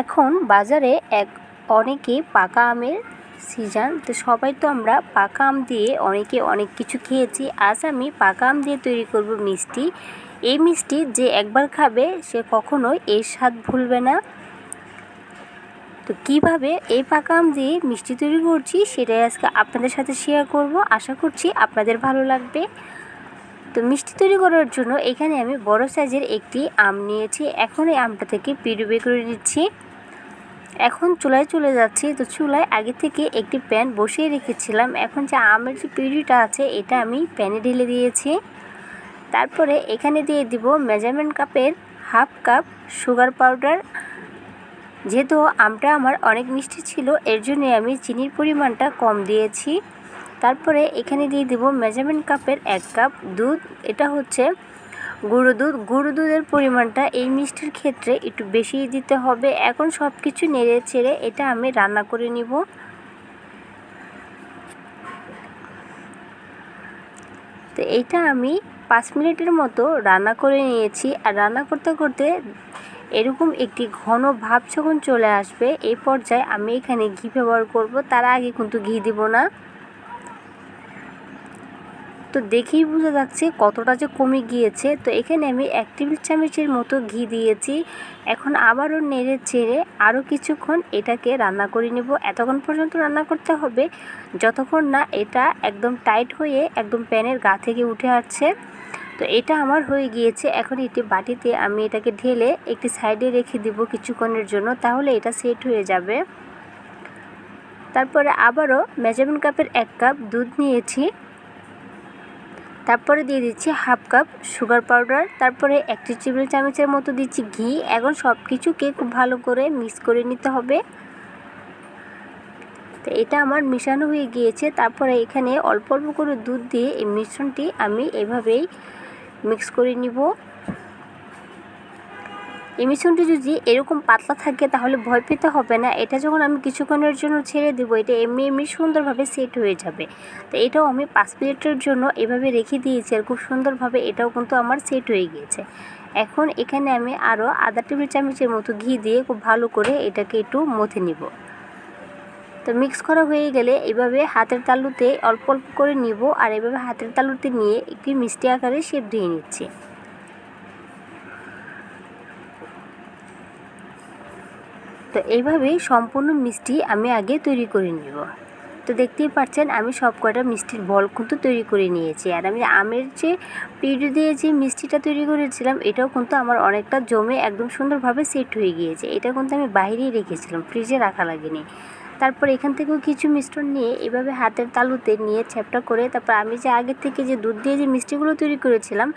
এখন বাজারে অনেকে পাকা আমের সিজন, তো সবাই তো আমরা পাকা আম দিয়ে অনেকে অনেক কিছু খেয়েছি। আজ আমি পাকা আম দিয়ে তৈরি করব মিষ্টি। এই মিষ্টি যে একবার খাবে সে কখনোই এর স্বাদ ভুলবে না। তো কিভাবে এই পাকা আম দিয়ে মিষ্টি তৈরি করছি সেটাই আজকে আপনাদের সাথে শেয়ার করব। আশা করছি আপনাদের ভালো লাগবে। তো মিষ্টি তৈরি করার জন্য এখানে আমি বড় সাইজের একটি আম নিয়েছি। এখন এই আমটা থেকে পিউরি বের করে নিচ্ছি। এখন চুলায় চলে যাচ্ছি। তো চুলায় আগে থেকে একটি প্যান বসিয়ে রেখেছিলাম। এখন যে আমের যে পিউরিটা আছে এটা আমি প্যানে ঢেলে দিয়েছি। তারপরে এখানে দিয়ে দিব মেজারমেন্ট কাপের হাফ কাপ সুগার পাউডার। যেহেতু আমটা আমার অনেক মিষ্টি ছিল এর জন্য আমি চিনির পরিমাণটা কম দিয়েছি। তারপরে এখানে দিয়ে দেব মেজারমেন্ট কাপের 1 কাপ দুধ। এটা হচ্ছে গুঁড়ো দুধের পরিমাণটা এই মিষ্টির ক্ষেত্রে একটু বেশি দিতে হবে। এখন সব কিছু নেড়ে চেড়ে এটা আমি রান্না করে নিব। তো এইটা আমি 5 মিনিটের মতো রান্না করে নিয়েছি। আর রান্না করতে করতে এরকম একটি ঘন ভাব যখন চলে আসবে এই পর্যায়ে আমি এখানে ঘি ব্যবহার করব। তার আগে কিন্তু ঘি দিব না। তো দেখেই বোঝা যাচ্ছে কতটা যে কমে গিয়েছে। তো এখানে আমি 1 টেবিল চামচের মতো ঘি দিয়েছি। এখন আবারও নেড়ে চেড়ে আরও কিছুক্ষণ এটাকে রান্না করে নেব। এতক্ষণ পর্যন্ত রান্না করতে হবে যতক্ষণ না এটা একদম টাইট হয়ে একদম প্যানের গা থেকে উঠে আসছে। তো এটা আমার হয়ে গিয়েছে। এখন একটি বাটিতে আমি এটাকে ঢেলে একটি সাইডে রেখে দিব কিছুক্ষণের জন্য, তাহলে এটা সেট হয়ে যাবে। তারপরে আবারও মেজারমেন্ট কাপের 1 কাপ দুধ নিয়েছি। তারপরে দিয়ে দিচ্ছি হাফ কাপ সুগার পাউডার। তারপরে 1 টেবিল চামচের মতো দিচ্ছি ঘি। এখন সব কিছুকে খুব ভালো করে মিক্স করে নিতে হবে। তো এটা আমার মিশানো হয়ে গিয়েছে। তারপরে এখানে অল্প অল্প করে দুধ দিয়ে এই মিশ্রণটি আমি এভাবেই মিক্স করে নিব। এই মিশ্রণটি যদি এরকম পাতলা থাকে তাহলে ভয় পেতে হবে না। এটা যখন আমি কিছুক্ষণের জন্য ছেড়ে দেব এটা এমনি সুন্দরভাবে সেট হয়ে যাবে। তো এটাও আমি 5 মিনিটের জন্য এভাবে রেখে দিয়েছি আর খুব সুন্দরভাবে এটাও কিন্তু আমার সেট হয়ে গিয়েছে। এখন এখানে আমি আরও আধা টেবিল চামচের মতো ঘি দিয়ে খুব ভালো করে এটাকে একটু মথে নিব। তো মিক্স করা হয়ে গেলে এভাবে হাতের তালুতে অল্প অল্প করে নিব আর এভাবে হাতের তালুতে নিয়ে একটি মিষ্টি আকারে শেপ দিয়ে নিচ্ছি। তো এইভাবেই সম্পূর্ণ মিষ্টি আমি আগে তৈরি করে নিব। তো দেখতেই পাচ্ছেন আমি সব কয়টা মিষ্টির বল কিন্তু তৈরি করে নিয়েছি। আর আমি আমের যে পিউরি দিয়ে যে মিষ্টিটা তৈরি করেছিলাম এটাও কিন্তু আমার অনেকটা জমে একদম সুন্দরভাবে সেট হয়ে গিয়েছে। এটা কিন্তু আমি বাইরেই রেখেছিলাম, ফ্রিজে রাখা লাগেনি। তারপর এখান থেকেও কিছু মিশ্রণ নিয়ে এভাবে হাতের তালুতে নিয়ে চ্যাপটা করে তারপর আমি যে আগের থেকে যে দুধ দিয়ে যে মিষ্টিগুলো তৈরি করেছিলাম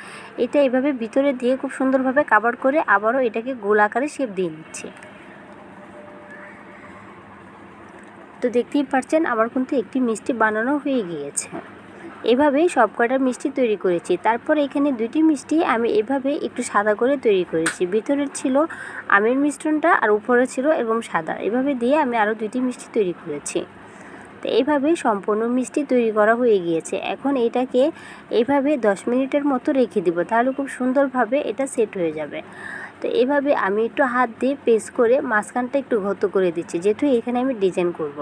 এটা এভাবে ভিতরে দিয়ে খুব সুন্দরভাবে কাভার করে আবারও এটাকে গোল আকারে শেপ দিয়ে নিচ্ছি। তো দেখতেই পাচ্ছেন আমার কিন্তু একটি মিষ্টি বানানো হয়ে গিয়েছে। এভাবেই সব কয়টা মিষ্টি তৈরি করেছি। তারপর এখানে 2টি মিষ্টি আমি এভাবে একটু সাদা করে তৈরি করেছি। ভিতরের ছিল আমের মিশ্রণটা আর উপরে ছিল এবং সাদা। এভাবে দিয়ে আমি আরও 2টি মিষ্টি তৈরি করেছি। তো এইভাবে সম্পূর্ণ মিষ্টি তৈরি করা হয়ে গিয়েছে। এখন এটাকে এইভাবে 10 মিনিটের মতো রেখে দিব, তাহলে খুব সুন্দরভাবে এটা সেট হয়ে যাবে। তো এইভাবে আমি একটু হাত দিয়ে প্রেস করে মাঝখানটা একটু ঘত করে দিচ্ছি, যেহেতু এখানে আমি ডিজাইন করব।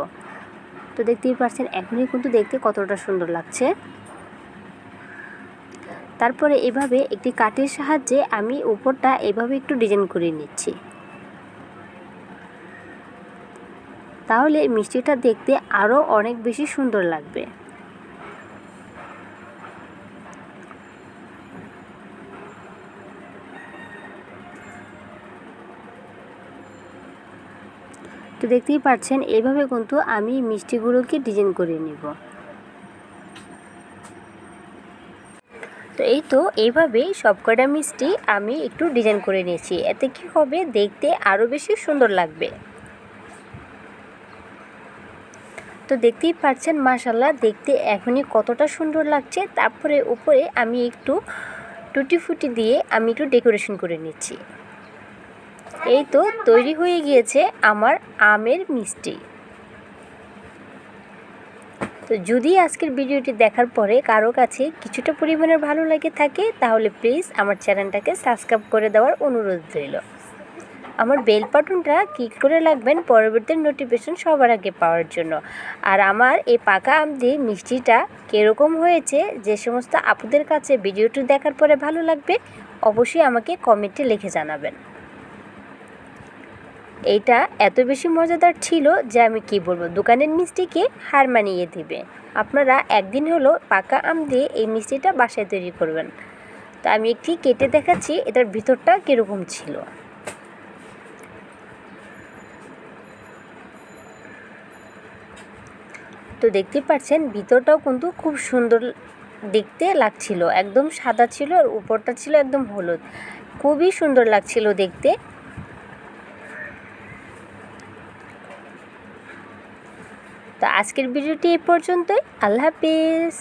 তো দেখতেই পাচ্ছেন এখনই কিন্তু দেখতে কতটা সুন্দর লাগছে। তারপরে এভাবে একটি কাঠের সাহায্যে আমি উপরটা এভাবে একটু ডিজাইন করে নিচ্ছি, তাহলে মিষ্টিটা দেখতে আরও অনেক বেশি সুন্দর লাগবে। তো দেখতেই পাচ্ছেন এইভাবে কিন্তু আমি মিষ্টিগুলোকে ডিজাইন করে নিব। তো এই তো এইভাবেই সবকটা মিষ্টি আমি একটু ডিজাইন করে নিয়েছি। এতে কি হবে, দেখতে আরও বেশি সুন্দর লাগবে। তো দেখতেই পাচ্ছেন মাশাআল্লাহ দেখতে এখনই কতটা সুন্দর লাগছে। তারপরে উপরে আমি একটু টুটি ফুটি দিয়ে আমি একটু ডেকোরেশন করে নিচ্ছি। এই তো তৈরি হয়ে গিয়েছে আমার আমের মিষ্টি। তো যদি আজকের ভিডিওটি দেখার পরে কারো কাছে কিছুটা পরিমাণের ভালো লাগে থাকে তাহলে প্লিজ আমার চ্যানেলটাকে সাবস্ক্রাইব করে দেওয়ার অনুরোধ রইল। আমার বেল বাটনটা ক্লিক করে রাখবেন পরবর্তী নোটিফিকেশন সবার আগে পাওয়ার জন্য। আর আমার এই পাকা আম দিয়ে মিষ্টিটা কীরকম হয়েছে, যে সমস্ত আপুদের কাছে ভিডিওটি দেখার পরে ভালো লাগবে অবশ্যই আমাকে কমেন্টে লিখে জানাবেন। এইটা এত বেশি মজাদার ছিল যে আমি কি বলবো, দোকানের মিষ্টিকে হার মানিয়ে দিবে। আপনারা একদিন হলো পাকা আম দিয়ে এই মিষ্টিটা বাসায় তৈরি করবেন। তো আমি একটি কেটে দেখাচ্ছি এটার ভিতরটা কীরকম ছিল। তো দেখতে পাচ্ছেন ভিতরটাও কিন্তু খুব সুন্দর দেখতে লাগছিল, একদম সাদা ছিল আর উপরটা ছিল একদম হলুদ, খুবই সুন্দর লাগছিল দেখতে। তো আজকের ভিডিওটি এই পর্যন্তই। আল্লাহ হাফিজ।